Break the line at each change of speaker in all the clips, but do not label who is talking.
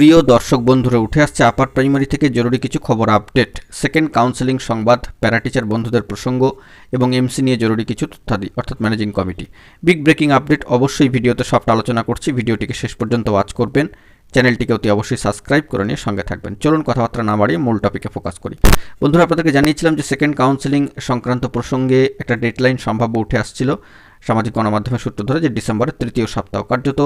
প্রিয় দর্শক বন্ধুরা, উঠে আসছে আপার প্রাইমারি থেকে জরুরি কিছু খবর আপডেট, সেকেন্ড কাউন্সেলিং সংবাদ, প্যারা টিচার বন্ধুদের প্রসঙ্গ এবং এমসি নিয়ে জরুরি কিছু তথ্যাদি অর্থাৎ managing committee. Big breaking update অবশ্যই ভিডিওতে সবটা আলোচনা করছি। ভিডিওটিকে শেষ পর্যন্ত ওয়াচ করবেন, চ্যানেলটিকে অতি অবশ্যই সাবস্ক্রাইব করে নিয়ে সঙ্গে থাকবেন। চলুন কথাবার্তা না বাড়িয়ে মূল টপিকে ফোকাস করি। বন্ধুরা, আপনাদেরকে জানিয়েছিলাম যে সেকেন্ড কাউন্সেলিং সংক্রান্ত প্রসঙ্গে একটা ডেডলাইন সম্ভাব্য উঠে আসছিল সামাজিক গণমাধ্যমের সূত্র ধরে, যে ডিসেম্বরের তৃতীয় সপ্তাহ কার্যত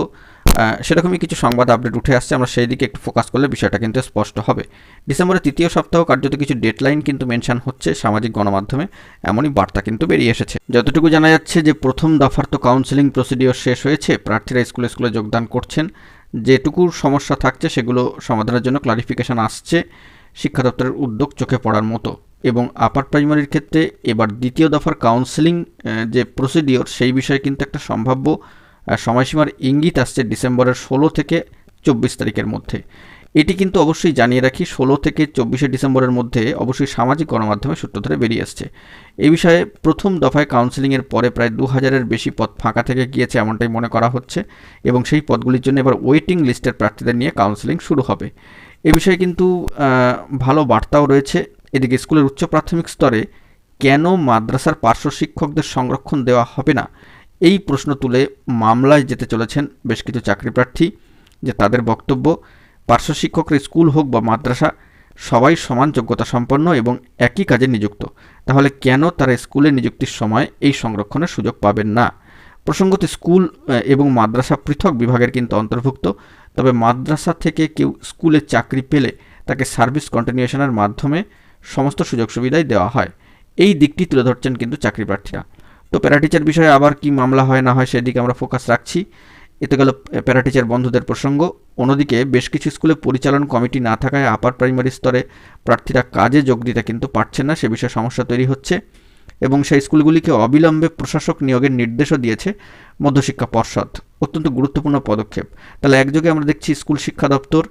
সেরকমই কিছু সংবাদ আপডেট উঠে আসছে। আমরা সেই দিকে একটু ফোকাস করলে বিষয়টা কিন্তু স্পষ্ট হবে। ডিসেম্বরের তৃতীয় সপ্তাহ কার্যত কিছু ডেডলাইন কিন্তু মেনশন হচ্ছে সামাজিক গণমাধ্যমে, এমনই বার্তা কিন্তু বেরিয়ে এসেছে। যতটুকু জানা যাচ্ছে যে প্রথম দফার তো কাউন্সেলিং প্রসিডিওর শেষ হয়েছে, প্রার্থীরা স্কুলে যোগদান করছেন। যেটুকু সমস্যা থাকছে সেগুলো সমাধানের জন্য ক্লারিফিকেশন আসছে, শিক্ষা দপ্তরের উদ্যোগ চোখে পড়ার মতো। এবং আপার প্রাইমারির ক্ষেত্রে এবার দ্বিতীয় দফার কাউন্সেলিং যে প্রসিডিওর, সেই বিষয়ে কিন্তু একটা সম্ভাব্য সময়সীমার ইঙ্গিত আসছে ডিসেম্বরের 16 থেকে 24 তারিখের মধ্যে। এটি কিন্তু অবশ্যই জানিয়ে রাখি, 16 থেকে 24শে ডিসেম্বরের মধ্যে অবশ্যই সামাজিক গণমাধ্যমে সূত্র ধরে বেরিয়ে আসছে। এই বিষয়ে প্রথম দফায় কাউন্সেলিংয়ের পরে প্রায় 2000-এর বেশি পদ ফাঁকা থেকে গিয়েছে, এমনটাই মনে করা হচ্ছে। এবং সেই পদগুলির জন্য এবার ওয়েটিং লিস্টের প্রার্থীদের নিয়ে কাউন্সেলিং শুরু হবে। এ বিষয়ে কিন্তু ভালো বার্তাও রয়েছে। এদিকে স্কুলের উচ্চ প্রাথমিক স্তরে কেন মাদ্রাসার পার্শ্ব শিক্ষকদের সংরক্ষণ দেওয়া হবে না, এই প্রশ্ন তুলে মামলায় যেতে চলেছেন বেশ কিছু চাকরি প্রার্থী। যে তাদের বক্তব্য, পার্শ্ব শিক্ষকরা স্কুল হোক বা মাদ্রাসা সবাই সমান যোগ্যতা সম্পন্ন এবং একই কাজে নিযুক্ত, তাহলে কেন তারা স্কুলে নিযুক্তির সময় এই সংরক্ষণের সুযোগ পাবেন না? প্রসঙ্গত স্কুল এবং মাদ্রাসা পৃথক বিভাগের কিন্তু অন্তর্ভুক্ত, তবে মাদ্রাসা থেকে কেউ স্কুলে চাকরি পেলে তাকে সার্ভিস কন্টিনিউশনের মাধ্যমে সমস্ত সুযোগ সুবিধাই দেওয়া হয়। এই দিকটি তুলে ধরছেন কিন্তু চাকরি প্রার্থীরা। তো প্যারা টিচার বিষয়ে আবার কি মামলা হয় না হয় সেদিকে আমরা ফোকাস রাখছি। এতে গেল প্যারা টিচার বন্ধুদের প্রসঙ্গ। অন্যদিকে বেশ কিছু স্কুলে পরিচালন কমিটি না থাকায় আপার প্রাইমারি স্তরে প্রার্থীরা কাজে যোগ দিতে কিন্তু পারছেন না, সে বিষয়ে সমস্যা তৈরি হচ্ছে। এবং সেই স্কুলগুলিকে অবিলম্বে প্রশাসক নিয়োগের নির্দেশও দিয়েছে মধ্যশিক্ষা পর্ষদ। অত্যন্ত গুরুত্বপূর্ণ পদক্ষেপ। তাহলে একযোগে আমরা দেখছি স্কুল শিক্ষা দপ্তর,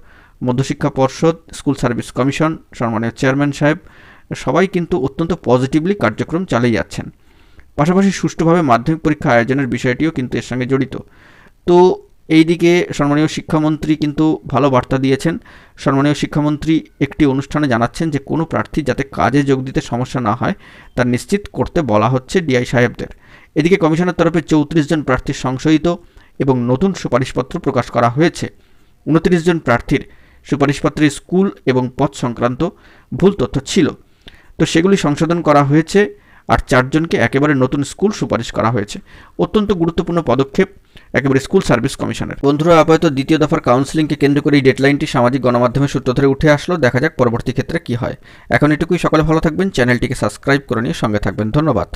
মধ্যশিক্ষা পর্ষদ, স্কুল সার্ভিস কমিশন, সম্মানীয় চেয়ারম্যান সাহেব সবাই কিন্তু অত্যন্ত পজিটিভলি কার্যক্রম চালিয়ে যাচ্ছেন। পাশাপাশি সুষ্ঠুভাবে মাধ্যমিক পরীক্ষা আয়োজনের বিষয়টিও কিন্তু এর সঙ্গে জড়িত। তো এই দিকে সম্মানীয় শিক্ষামন্ত্রী কিন্তু ভালো বার্তা দিয়েছেন। সম্মানীয় শিক্ষামন্ত্রী একটি অনুষ্ঠানে জানাচ্ছেন যে কোনো প্রার্থী যাতে কাজে যোগ দিতে সমস্যা না হয় তা নিশ্চিত করতে বলা হচ্ছে ডিআই সাহেবদের। এদিকে কমিশনের তরফে 34 জন প্রার্থীর সংশোধিত এবং নতুন সুপারিশপত্র প্রকাশ করা হয়েছে। 29 জন প্রার্থীর সুপারিশপত্রে স্কুল এবং পদ সংক্রান্ত ভুল তথ্য ছিল, তো সেগুলি সংশোধন করা হয়েছে। আর 4 জনকে একেবারে নতুন স্কুল সুপারিশ করা হয়েছে। অত্যন্ত গুরুত্বপূর্ণ পদক্ষেপ একেবারে স্কুল সার্ভিস কমিশনের। বন্ধুরা, আপাতত দ্বিতীয় দফার কাউন্সেলিংকে কেন্দ্র করে এই ডেডলাইনটি সামাজিক গণমাধ্যমের সূত্র ধরে উঠে আসলো। দেখা যাক পরবর্তী ক্ষেত্রে কি হয়। এখন এটুকুই, সকলে ভালো থাকবেন, চ্যানেলটিকে সাবস্ক্রাইব করে নিয়ে সঙ্গে থাকবেন। ধন্যবাদ।